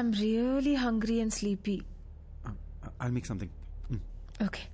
I'm really hungry and sleepy. I'll make something. Okay.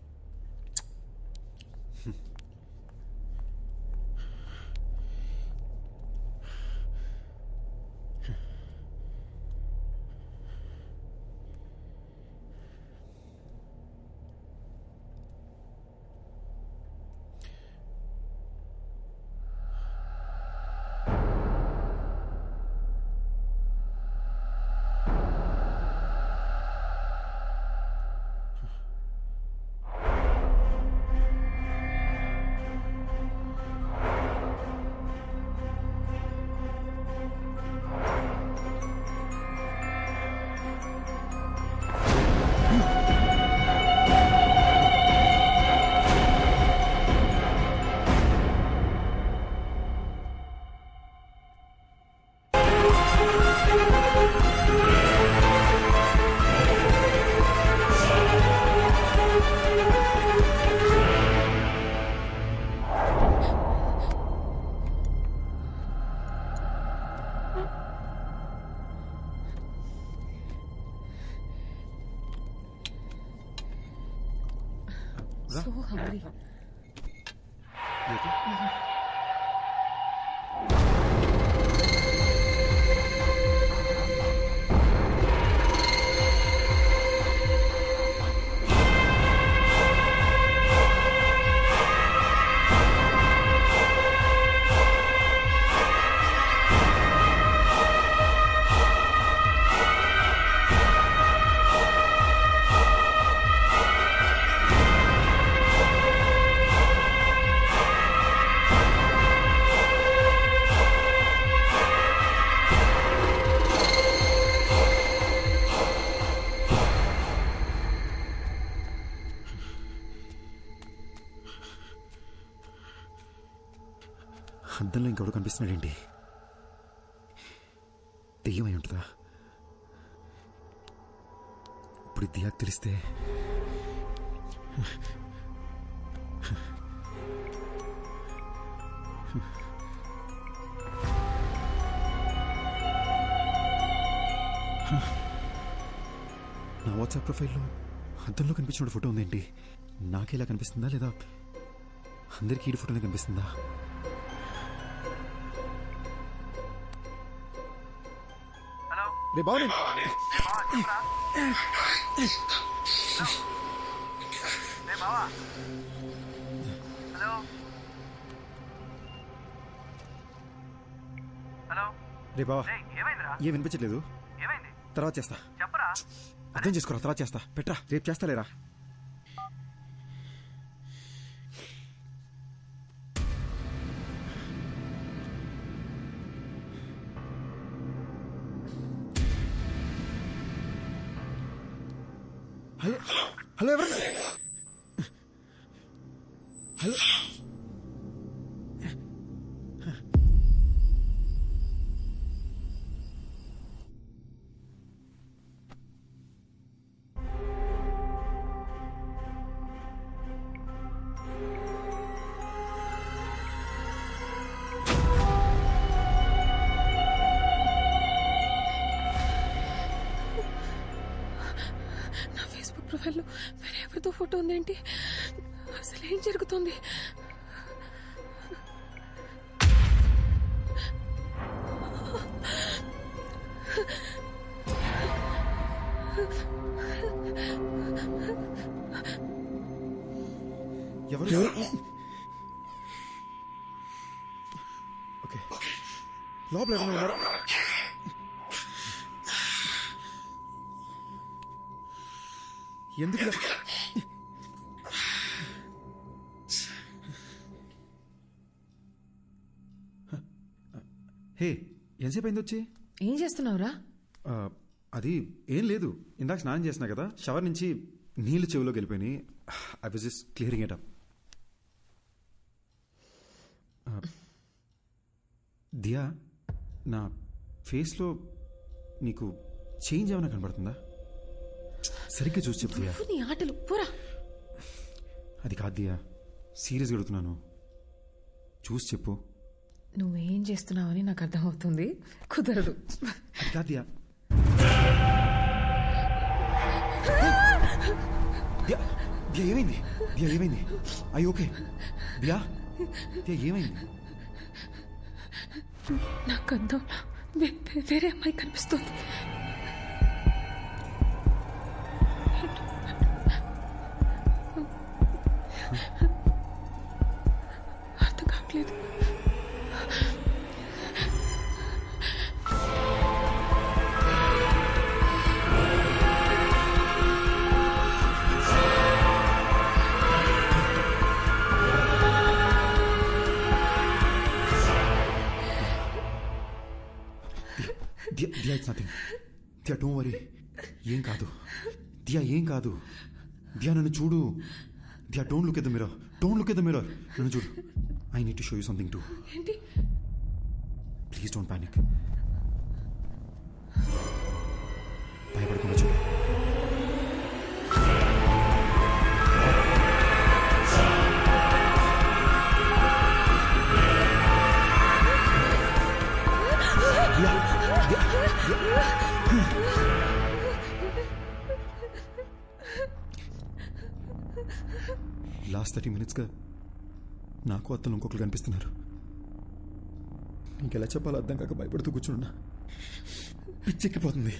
So hungry. You okay? అద్దంలో ఇంకెవడో కనిపిస్తున్నాడేంటి? దెయ్యమై ఉంటుందా? ఇప్పుడు దియాకు తెలిస్తే నా వాట్సాప్ ప్రొఫైల్లో అద్దంలో కనిపించిన ఫోటో ఉందేంటి? నాకేలా కనిపిస్తుందా లేదా అందరికీ ఈ ఫోటోనే కనిపిస్తుందా? రే బావని రే బావా ఏం వినిపించట్లేదు. తర్వాత చేస్తా. అర్థం చేసుకోరా, తర్వాత చేస్తా. పెట్రా, రేపు చేస్తా లేరా? హలో హలో ఎవరు? హలో ప్రొఫైల్లో వేరే ఎవరితో ఫోటో ఉందేంటి? అసలు ఏం జరుగుతుంది? ఎవరు? ఓకే, లోపల ఎవరు ఉన్నారా? ఎందుకు? హే, ఎంతసేపు అయింది వచ్చి? ఏం చేస్తున్నావురా? అది ఏం లేదు, ఇందాక స్నానం చేసినా కదా, షవర్ నుంచి నీళ్లు చెవిలోకి వెళ్ళిపోయినాయి. I was just clearing it up. Diya, నా ఫేస్లో నీకు చేంజ్ ఏమైనా కనబడుతుందా? సరిగ్గా చూసి చెప్పు దియా. నీ ఆటలు పూరా. అది కాదు దియా, సీరియస్గా అడుగుతున్నాను, చూసి చెప్పు. నువ్వేం చేస్తున్నావని నాకు అర్థమవుతుంది, కుదరదు. అది కాదు దియా. దియా ఏమైంది? దియా ఏమైంది? I okay? దియా దియా ఏమైంది? నాకు అర్థం వేరే అమ్మాయి కనిపిస్తుంది. అర్థం కావట్లేదు. Diya it's nothing. Diya don't worry. ఏం కాదు దియా, ఏం కాదు. దియా నన్ను చూడు. Diya don't look at the mirror. Don't look at the mirror. నన్ను చూడు. I need to show you something too. ఏంటి? Please don't panic. భయపడకుండా చూడు. లాస్ట్ 30 minutesగా నాకు అత్తలు ఇంకొకరు కనిపిస్తున్నారు. నీకెలా చెప్పాలో అర్థం కాక భయపడుతూ కూర్చున్నా. పిచ్చెక్కిపోతుంది.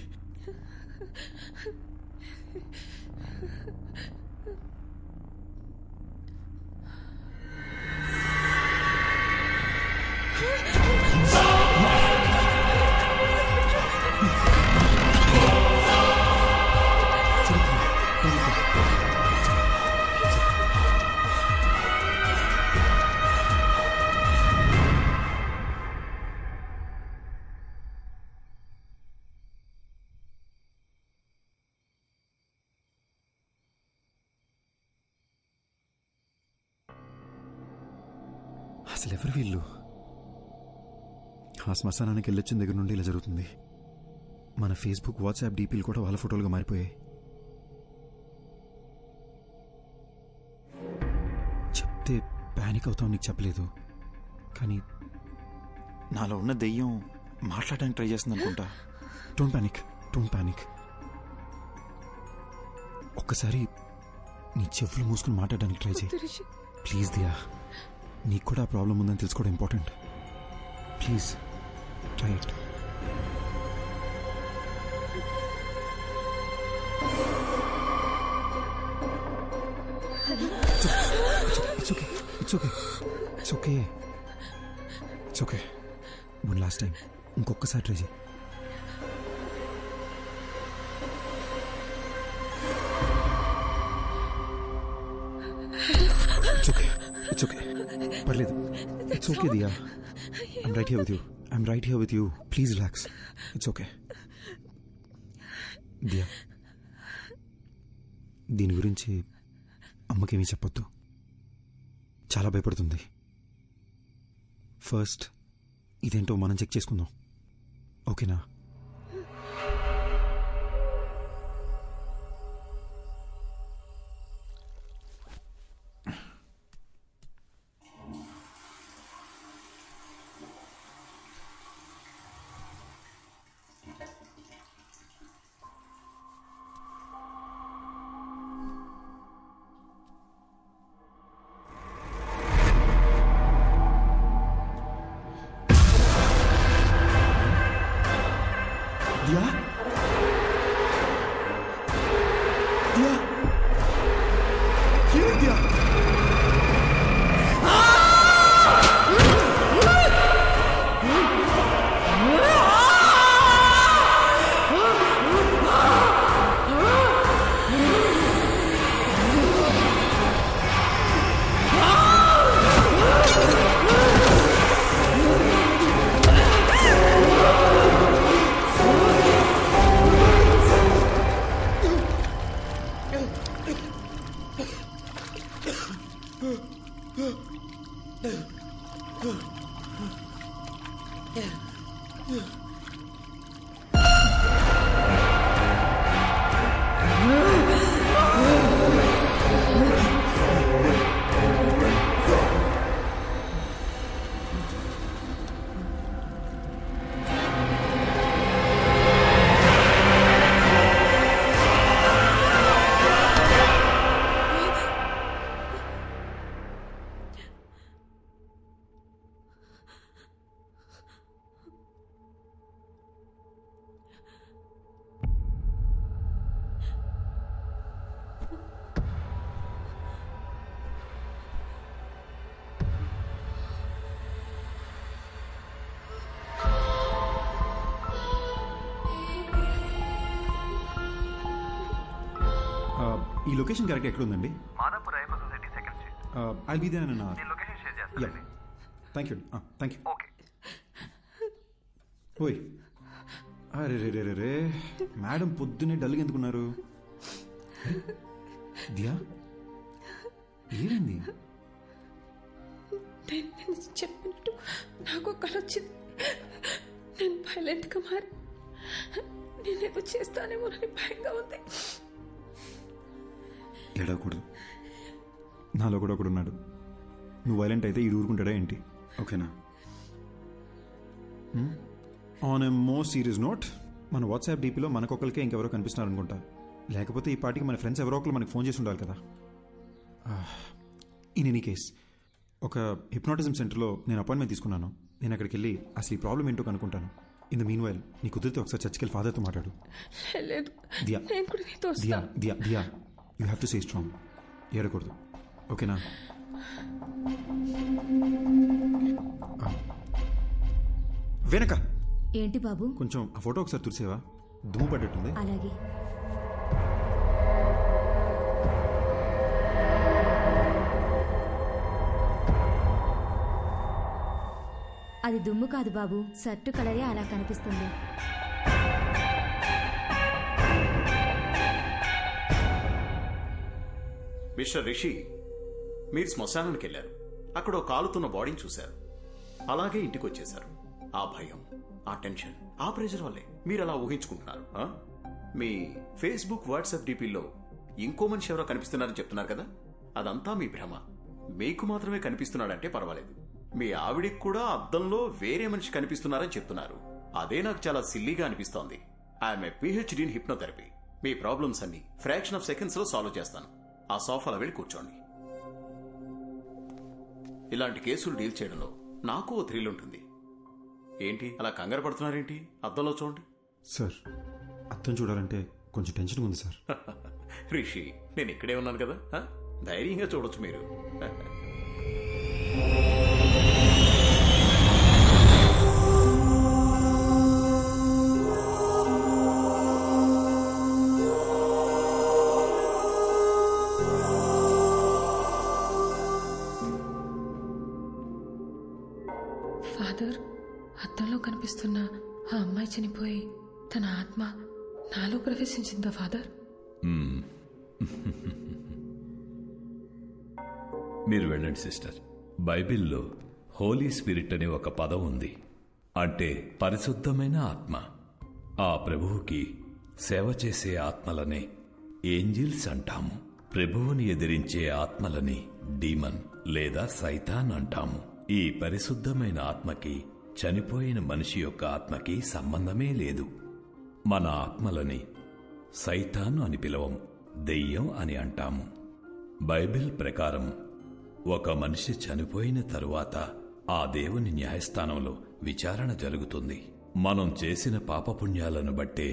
అసలు ఎవరు వీళ్ళు? ఆ శ్మశానానికి వెళ్ళొచ్చిన దగ్గర నుండి ఇలా జరుగుతుంది. మన ఫేస్బుక్, వాట్సాప్ డీపీలు కూడా వాళ్ళ ఫోటోలుగా మారిపోయాయి. చెప్తే ప్యానిక్ అవుతావు, నీకు చెప్పలేదు. కానీ నాలో ఉన్న దెయ్యం మాట్లాడడానికి ట్రై చేస్తుంది అనుకుంటా. Don't panic, don't panic. ఒక్కసారి నీ చెవులు మూసుకుని మాట్లాడడానికి ట్రై చేయి ప్లీజ్. దియా, నీకు కూడా ఆ ప్రాబ్లం ఉందని తెలుసుకోవడం important. Please try it. It's okay. It's okay. It's okay. It's okay. One last time. ఇంకొకసారి ట్రై చేయి. It's okay. It's okay. పర్లేదు. It's okay, Diya. I'm right here with you. I'm right here with you. Please relax. It's okay. Diya, దీని గురించి అమ్మకేమీ చెప్పొద్దు. చాలా భయపడుతుంది. First ఇదేంటో మనం చెక్ చేసుకుందాం, ఓకేనా? Diya? Diya? Here, Diya! ఈ లొకేషన్ కరెక్ట్ ఎక్కడ ఉందండి? Madhapur Ayyappa society second street. I'll be there in నేను లొకేషన్ షేర్ చేస్తానండి. Thank you. Thank you. Okay. ఓయ్, అరే రే రే రే రే, మేడం పొద్దున్నే డల్గా ఎందుకున్నారు? దియా, ఏమైంది? నేను చెప్పినట్టు నాకు కళ వచ్చింది. నేను వైలెంట్గా మారి నేనేదో చేస్తానేమోనని భయంగా ఉంది. ఏడవకూడదు, నాలో కూడా ఒకడు ఉన్నాడు. నువ్వు వైలెంట్ అయితే ఈ ఊరుకుంటాడా ఏంటి? ఓకేనా? On a more serious note, మన వాట్సాప్ డీపీలో మనకొకరికే ఇంకెవరో కనిపిస్తున్నారు అనుకుంటా. లేకపోతే ఈ పార్టీకి మన ఫ్రెండ్స్ ఎవరో ఒకరు మనకు ఫోన్ చేసి ఉండాలి కదా. ఇన్ ఎనీ కేస్, ఒక హిప్నాటిజం సెంటర్లో నేను అపాయింట్మెంట్ తీసుకున్నాను. నేను అక్కడికి వెళ్ళి అసలు ఈ ప్రాబ్లం ఏంటో కనుక్కుంటాను. ఇన్ ద మీన్ వైల్ నీ కుదిరితే ఒకసారి చర్చికి వెళ్ళి ఫాదర్తో మాట్లాడు. లేదు, దియా నేను కూడా నీతో Diya Diya Diya you have to stay strong. ఏడకూడదు, ఓకేనా? వెనక ఏంటి బాబు? కొంచెం ఆ ఫోటో ఒకసారి తుడిసేవా? దుమ్ము పడ్డట్టుంది. అలాగే. అది దుమ్ము కాదు బాబు, షర్టు కలరే అలా కనిపిస్తుంది. మిస్టర్ రిషి, మీరు శ్మశానానికి వెళ్ళారు. అక్కడ ఓ కాలుతున్న బాడీని చూశారు. అలాగే ఇంటికి వచ్చేశారు. ఆ భయం, ఆ టెన్షన్, ఆ ప్రెషర్ వల్లే మీరు అలా ఊహించుకుంటున్నారు. మీ ఫేస్బుక్, వాట్సాప్ డీపీల్లో ఇంకో మనిషి ఎవరో కనిపిస్తున్నారని చెప్తున్నారు కదా, అదంతా మీ భ్రమ. మీకు మాత్రమే కనిపిస్తున్నాడంటే పర్వాలేదు, మీ ఆవిడికి కూడా అద్దంలో వేరే మనిషి కనిపిస్తున్నారని చెప్తున్నారు. అదే నాకు చాలా సిల్లీగా అనిపిస్తోంది. I'm a PhD in hypnotherapy. Me problems అన్ని ఫ్రాక్షన్ ఆఫ్ సెకండ్స్ లో సాల్వ్ చేస్తాను. ఆ సోఫాలో వెళ్ళి కూర్చోండి. ఇలాంటి కేసులు డీల్ చేయడంలో నాకు ఓ థ్రిల్ ఉంటుంది. ఏంటి అలా కంగారు పడుతున్నారేంటి? అద్దంలో చూడండి. సార్, అర్థం చూడాలంటే కొంచెం టెన్షన్ ఉంది సార్. రిషి, నేను ఇక్కడే ఉన్నాను కదా, ధైర్యంగా చూడొచ్చు మీరు. ఫాదర్, అద్దంలో కనిపిస్తున్న ఆ అమ్మాయి చనిపోయి తన ఆత్మ నాలో ప్రవేశించిందా ఫాదర్? మీరు వెళ్ళండి సిస్టర్. బైబిల్లో హోలీ స్పిరిట్ అనే ఒక పదం ఉంది. అంటే పరిశుద్ధమైన ఆత్మ. ఆ ప్రభువుకి సేవ చేసే ఆత్మలనే ఏంజిల్స్ అంటాము. ప్రభువుని ఎదిరించే ఆత్మలని డీమన్ లేదా సైతాన్ అంటాము. ఈ పరిశుద్ధమైన ఆత్మకి చనిపోయిన మనిషి యొక్క ఆత్మకి సంబంధమే లేదు. మన ఆత్మలని సైతాను అని పిలవం, దెయ్యం అని అంటాము. బైబిల్ ప్రకారం ఒక మనిషి చనిపోయిన తరువాత ఆ దేవుని న్యాయస్థానంలో విచారణ జరుగుతుంది. మనం చేసిన పాపపుణ్యాలను బట్టే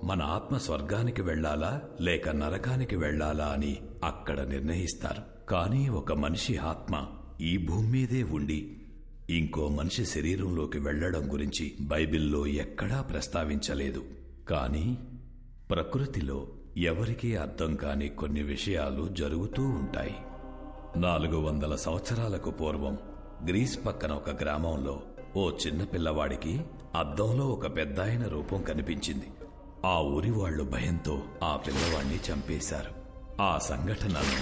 మన ఆత్మ స్వర్గానికి వెళ్లాలా లేక నరకానికి వెళ్లాలా అని అక్కడ నిర్ణయిస్తారు. కానీ ఒక మనిషి ఆత్మ ఈ భూమి మీదే ఉండి ఇంకో మనిషి శరీరంలోకి వెళ్లడం గురించి బైబిల్లో ఎక్కడా ప్రస్తావించలేదు. కానీ ప్రకృతిలో ఎవరికీ అర్థం కాని కొన్ని విషయాలు జరుగుతూ ఉంటాయి. 400 సంవత్సరాలకు పూర్వం గ్రీస్ పక్కన ఒక గ్రామంలో ఓ చిన్న పిల్లవాడికి అద్దంలో ఒక పెద్దాయన రూపం కనిపించింది. ఆ ఊరి వాళ్లు భయంతో ఆ పిల్లవాడిని చంపేశారు. ఆ సంఘటనను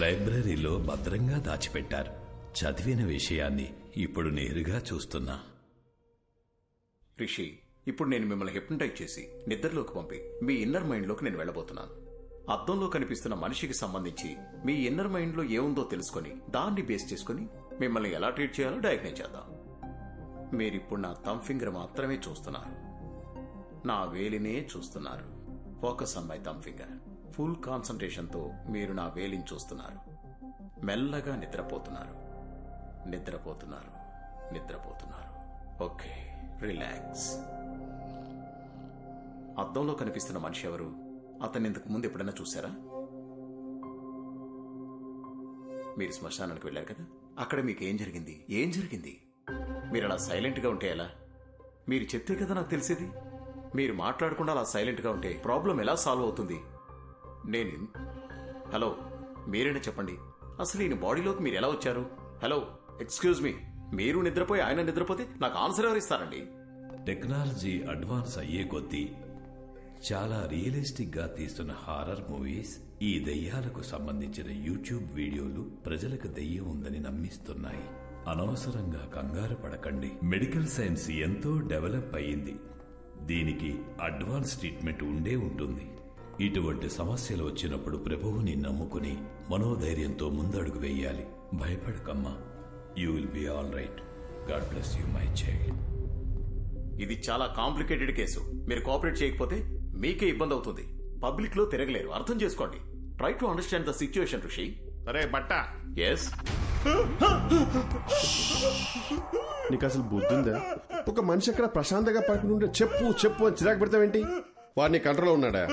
లైబ్రరీలో భద్రంగా దాచిపెట్టారు. చదివిన విషయాన్ని ఇప్పుడు నేరుగా చూస్తున్నా. రిషి, ఇప్పుడు నేను మిమ్మల్ని హిప్నటైజ్ చేసి నిద్రలోకి పంపి మీ ఇన్నర్ మైండ్లోకి నేను వెళ్ళబోతున్నాను. అద్దంలో కనిపిస్తున్న మనిషికి సంబంధించి మీ ఇన్నర్ మైండ్లో ఏముందో తెలుసుకొని దాన్ని బేస్ చేసుకుని మిమ్మల్ని ఎలా ట్రీట్ చేయాలో డయాగ్నైజ్ చేద్దాం. మీరిప్పుడు నా థంబ్ ఫింగర్ మాత్రమే చూస్తున్నారు, నా వేలినే చూస్తున్నారు. Focus on my thumb finger. Full కాన్సంట్రేషన్తో మీరు నా వేలిని చూస్తున్నారు. మెల్లగా నిద్రపోతున్నారు, నిద్రపోతున్నారు, నిద్రపోతున్నారు. Okay, relax. అద్దంలో కనిపిస్తున్న మనిషి ఎవరు? అతన్ని ఇంతకు ముందు ఎప్పుడైనా చూసారా? మీరు శ్మశానానికి వెళ్ళారు కదా, అక్కడ మీకు ఏం జరిగింది? ఏం జరిగింది? మీరు అలా సైలెంట్గా ఉంటే ఎలా? మీరు చెప్తే కదా నాకు తెలిసేది. మీరు మాట్లాడకుండా అలా సైలెంట్గా ఉంటే ప్రాబ్లం ఎలా సాల్వ్ అవుతుంది? హలో, మీరేనా చెప్పండి, అసలు ఈయన బాడీలోకి మీరు ఎలా వచ్చారు? హలో, ఎక్స్క్యూజ్ మీ, మీరు నిద్రపోయి ఆయన నిద్రపోతే నాకు ఆన్సర్ ఎవరు ఇస్తారండి? టెక్నాలజీ అడ్వాన్స్ అయ్యే కొద్దీ చాలా రియలిస్టిక్ గా తీస్తున్న హారర్ మూవీస్, ఈ దెయ్యాలకు సంబంధించిన యూట్యూబ్ వీడియోలు ప్రజలకు దెయ్యం ఉందని నమ్మిస్తున్నాయి. అనవసరంగా కంగారు పడకండి. మెడికల్ సైన్స్ ఎంతో డెవలప్ అయ్యింది. దీనికి అడ్వాన్స్ ట్రీట్మెంట్ ఉండే ఉంటుంది. ఇటువంటి సమస్యలు వచ్చినప్పుడు ప్రభువుని నమ్ముకుని మనోధైర్యంతో ముందడుగు వేయాలి. భయపడకమ్మా, you will be all right. God bless you my child. ఇది చాలా కాంప్లికేటెడ్ కేసు. మీరు కోఆపరేట్ చేయకపోతే మీకే ఇబ్బంది అవుతుంది. పబ్లిక్ లో తిరగలేరు, అర్థం చేసుకోండి. Try to understand the situation ఋషి. అరే బట్ట, ఎస్, నీకు అసలు బుద్ధి ఉందా? ఒక మనిషి అక్కడ ప్రశాంతంగా పడుకుని ఉంటే చెప్పు చెప్పు అని చిరాకు పెడతావేంటి? వాడిని కంట్రోల్లో ఉన్నాడా?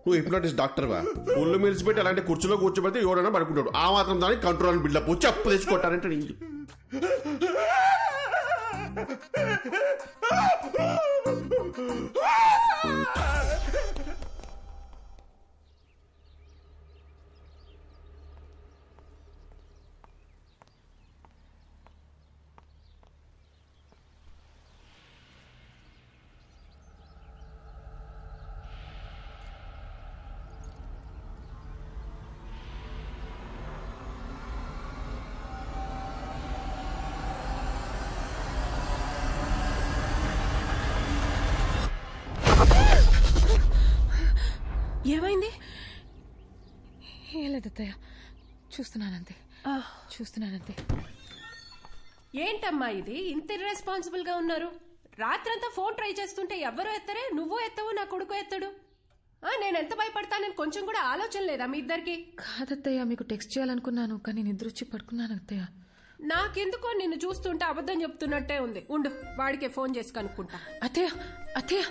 నువ్వు హిప్నాటిస్ట్ డాక్టర్వా? ఒళ్ళు మిలిచిపెట్టి అలాంటి కుర్చీలో కూర్చోబెడితే ఎవరైనా పడుకుంటాడు. ఆ మాత్రం దానికి కంట్రోల్ బిల్డప్ చెప్పు తెచ్చుకుంటారంటే నీ ఏమైంది? ఏం లేదు అత్తయ్య, చూస్తున్నానంతే. ఏంటమ్మా ఇది ఇంత ఇర్రెస్పాన్సిబుల్ గా ఉన్నారు? రాత్రంతా ఫోన్ ట్రై చేస్తుంటే ఎవ్వరూ ఎత్తరే, నువ్వు ఎత్తవు, నా కొడుకు ఎత్తడు. నేను ఎంత భయపడతానని కొంచెం కూడా ఆలోచన లేదా మీ ఇద్దరికి? కాదత్తయ్య, మీకు టెక్స్ట్ చేయాలనుకున్నాను కానీ నిద్రొచ్చి పడుకున్నాను అత్తయ్య. నాకెందుకో నిన్ను చూస్తుంటే అబద్ధం చెప్తున్నట్టే ఉంది. ఉండు, వాడికే ఫోన్ చేసి కనుక్కుంటా. అత్తయ్య,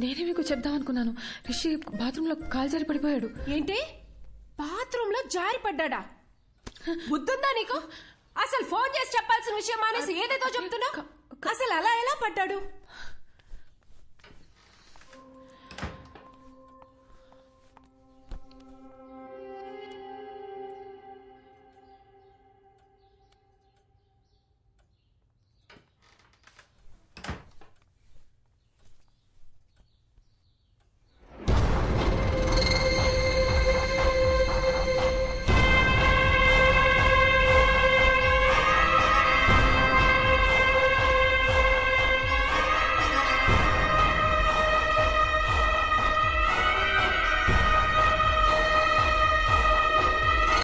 నేనే మీకు చెప్దాం అనుకున్నాను. రిషి బాత్రూమ్ లో కాలు జారి పడిపోయాడు. ఏంటి? బాత్రూమ్ లో జారి పడ్డా? బుద్ధుందా నీకు? అసలు ఫోన్ చేసి చెప్పాల్సిన విషయం మానేసి ఏదేదో చెప్తున్నా. అసలు అలా ఎలా పడ్డాడు?